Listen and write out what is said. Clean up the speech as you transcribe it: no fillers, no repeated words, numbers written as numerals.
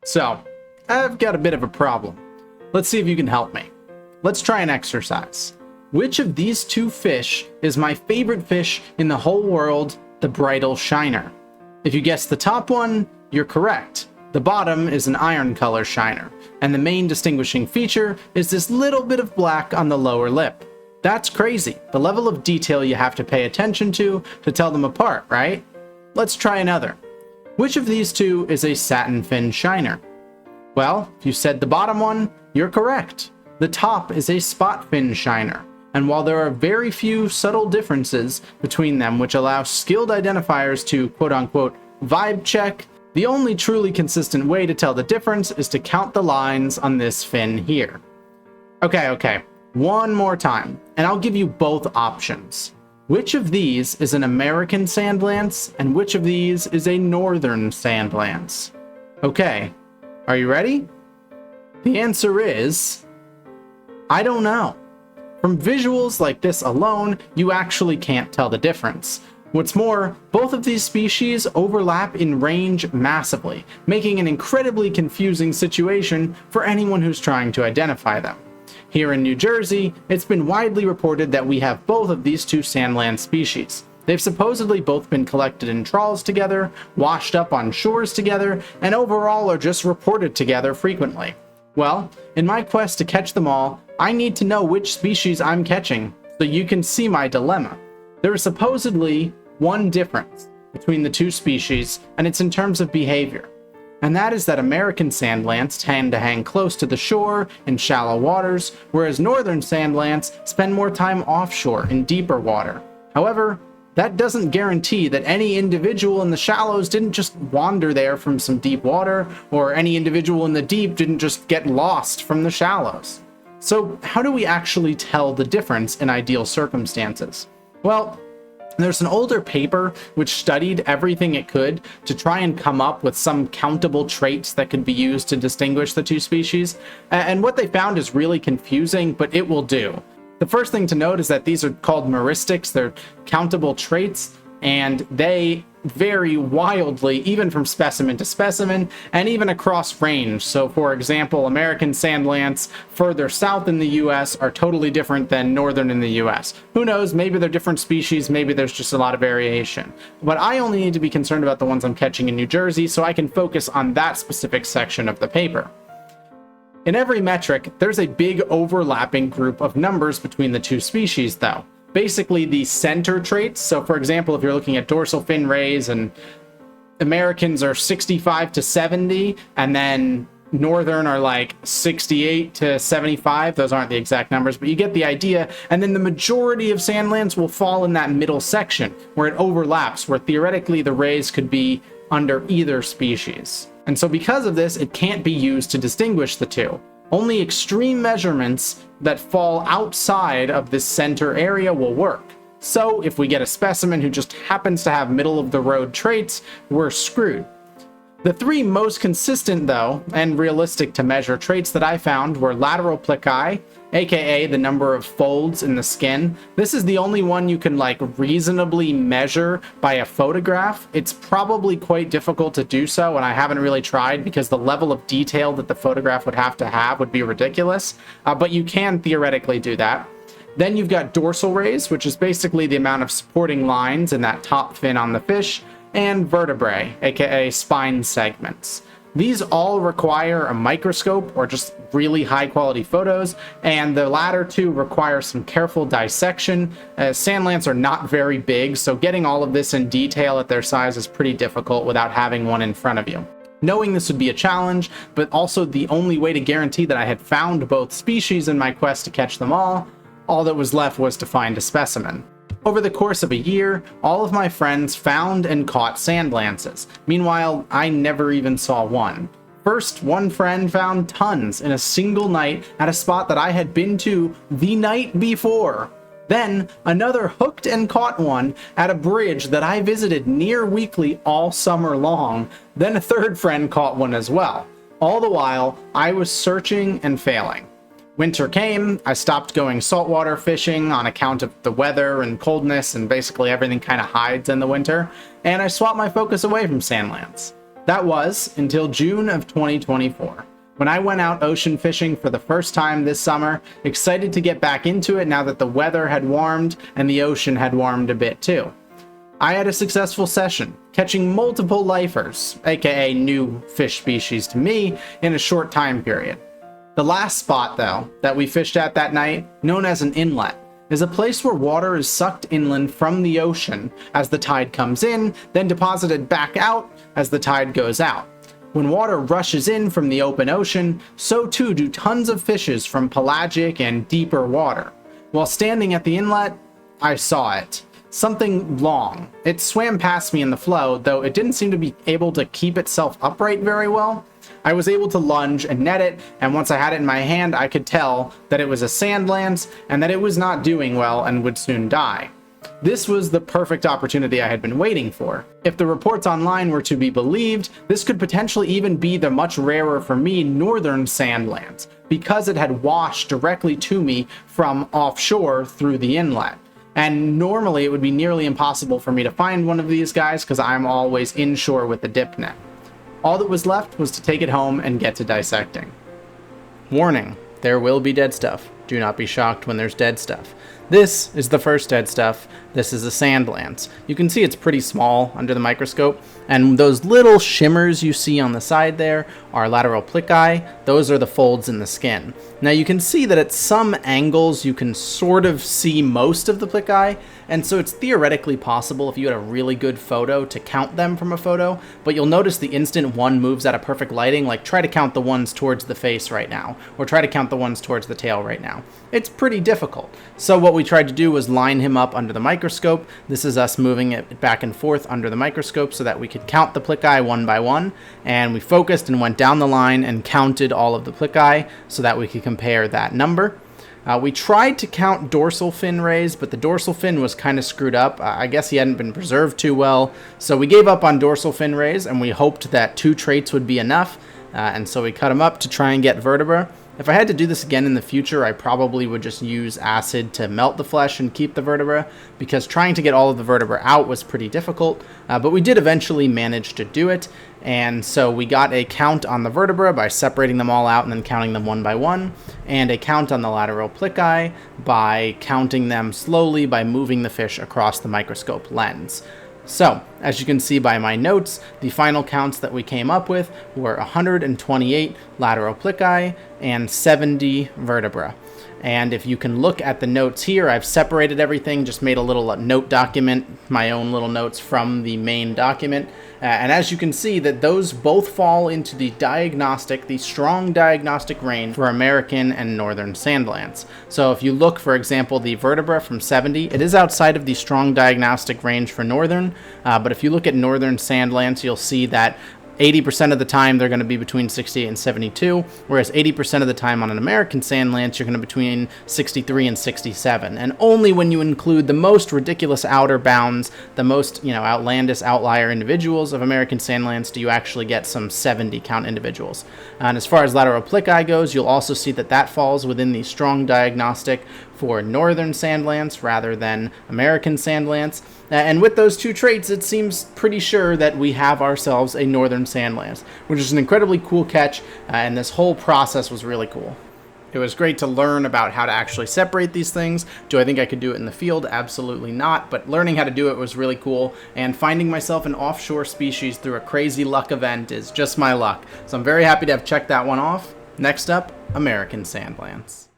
So, I've got a bit of a problem. Let's see if you can help me. Let's try an exercise. Which of these two fish is my favorite fish in the whole world, the bridal shiner? If you guess the top one, you're correct. The bottom is an iron color shiner, and the main distinguishing feature is this little bit of black on the lower lip. That's crazy, the level of detail you have to pay attention to tell them apart, right? Let's try another. Which of these two is a satin fin shiner? Well, if you said the bottom one, you're correct. The top is a spot fin shiner, and while there are very few subtle differences between them which allow skilled identifiers to quote-unquote vibe check, the only truly consistent way to tell the difference is to count the lines on this fin here. Okay, one more time, and I'll give you both options. Which of these is an American sand lance, and which of these is a northern sand lance? Okay, are you ready? The answer is, I don't know. From visuals like this alone, you actually can't tell the difference. What's more, both of these species overlap in range massively, making an incredibly confusing situation for anyone who's trying to identify them. Here in New Jersey, it's been widely reported that we have both of these two sandland species. They've supposedly both been collected in trawls together, washed up on shores together, and overall are just reported together frequently. Well, in my quest to catch them all, I need to know which species I'm catching, so you can see my dilemma. There is supposedly one difference between the two species, and it's in terms of behavior. And that is that American sand lance tend to hang close to the shore in shallow waters, whereas northern sand lance spend more time offshore in deeper water. However, that doesn't guarantee that any individual in the shallows didn't just wander there from some deep water, or any individual in the deep didn't just get lost from the shallows. So how do we actually tell the difference in ideal circumstances? Well, there's an older paper which studied everything it could to try and come up with some countable traits that could be used to distinguish the two species, and what they found is really confusing, but it will do. The first thing to note is that these are called Meristics. They're countable traits, and they vary wildly, even from specimen to specimen, and even across range. So, for example, American sand lance further south in the US are totally different than northern in the US. Who knows, maybe they're different species, maybe there's just a lot of variation. But I only need to be concerned about the ones I'm catching in New Jersey, so I can focus on that specific section of the paper. In every metric, there's a big overlapping group of numbers between the two species, though. Basically the center traits. So for example, if you're looking at dorsal fin rays, and Americans are 65 to 70, and then northern are like 68 to 75. Those aren't the exact numbers, but you get the idea. And then the majority of sand lance will fall in that middle section where it overlaps, where theoretically the rays could be under either species. And so because of this, it can't be used to distinguish the two. Only extreme measurements that fall outside of this center area will work. So if we get a specimen who just happens to have middle of the road traits, we're screwed. The three most consistent, though, and realistic to measure traits that I found were lateral plicae, aka the number of folds in the skin. This is the only one you can reasonably measure by a photograph. It's probably quite difficult to do so, and I haven't really tried because the level of detail that the photograph would have to have would be ridiculous, but you can theoretically do that. Then you've got dorsal rays, which is basically the amount of supporting lines in that top fin on the fish, and vertebrae, aka spine segments. These all require a microscope or just really high quality photos, and the latter two require some careful dissection. Sand lance are not very big, so getting all of this in detail at their size is pretty difficult without having one in front of you. Knowing this would be a challenge, but also the only way to guarantee that I had found both species in my quest to catch them all that was left was to find a specimen. Over the course of a year, all of my friends found and caught sand lances. Meanwhile, I never even saw one. First, one friend found tons in a single night at a spot that I had been to the night before. Then, another hooked and caught one at a bridge that I visited near weekly all summer long. Then a third friend caught one as well. All the while, I was searching and failing. Winter came, I stopped going saltwater fishing on account of the weather and coldness, and basically everything kind of hides in the winter, and I swapped my focus away from sand lance. That was until June of 2024, when I went out ocean fishing for the first time this summer, excited to get back into it now that the weather had warmed and the ocean had warmed a bit too. I had a successful session, catching multiple lifers, aka new fish species to me, in a short time period. The last spot, though, that we fished at that night, known as an inlet, is a place where water is sucked inland from the ocean as the tide comes in, then deposited back out as the tide goes out. When water rushes in from the open ocean, so too do tons of fishes from pelagic and deeper water. While standing at the inlet, I saw it. Something long. It swam past me in the flow, though it didn't seem to be able to keep itself upright very well. I was able to lunge and net it, and once I had it in my hand, I could tell that it was a sand lance and that it was not doing well and would soon die. This was the perfect opportunity I had been waiting for. If the reports online were to be believed, this could potentially even be the much rarer for me northern sand lance, because it had washed directly to me from offshore through the inlet. And normally it would be nearly impossible for me to find one of these guys because I'm always inshore with the dip net. All that was left was to take it home and get to dissecting. Warning, there will be dead stuff. Do not be shocked when there's dead stuff. This is the first dead stuff. This is a sand lance. You can see it's pretty small under the microscope, and those little shimmers you see on the side there are lateral plicae. Those are the folds in the skin. Now you can see that at some angles you can sort of see most of the plicae, and so it's theoretically possible if you had a really good photo to count them from a photo, but you'll notice the instant one moves out of perfect lighting, like try to count the ones towards the face right now, or try to count the ones towards the tail right now. It's pretty difficult. So what we tried to do was line him up under the microscope. This is us moving it back and forth under the microscope so that we could count the plicae one by one, and we focused and went down the line and counted all of the plicae so that we could compare that number. We tried to count dorsal fin rays, but the dorsal fin was kind of screwed up. I guess he hadn't been preserved too well, so we gave up on dorsal fin rays, and we hoped that 2 traits would be enough, and so we cut them up to try and get vertebra. If I had to do this again in the future, I probably would just use acid to melt the flesh and keep the vertebra, because trying to get all of the vertebra out was pretty difficult, but we did eventually manage to do it, and so we got a count on the vertebra by separating them all out and then counting them one by one, and a count on the lateral plicae by counting them slowly by moving the fish across the microscope lens. So, as you can see by my notes, the final counts that we came up with were 128 lateral plicae and 70 vertebra. And if you can look at the notes here, I've separated everything, just made a little note document, my own little notes from the main document. And as you can see, that those both fall into the strong diagnostic range for American and northern sand lance. So if you look, for example, the vertebra from 70, it is outside of the strong diagnostic range for northern, but if you look at northern sand lance, you'll see that 80% of the time they're going to be between 68 and 72, whereas 80% of the time on an American sand lance, you're going to be between 63 and 67. And only when you include the most ridiculous outer bounds, the most, outlandish outlier individuals of American sand lance do you actually get some 70 count individuals. And as far as lateral plicae goes, you'll also see that that falls within the strong diagnostic for northern sand lance rather than American sand lance. And with those 2 traits, it seems pretty sure that we have ourselves a northern sand lance, which is an incredibly cool catch, and this whole process was really cool. It was great to learn about how to actually separate these things. Do I think I could do it in the field? Absolutely not, but learning how to do it was really cool, and finding myself an offshore species through a crazy luck event is just my luck. So I'm very happy to have checked that one off. Next up, American sand lance.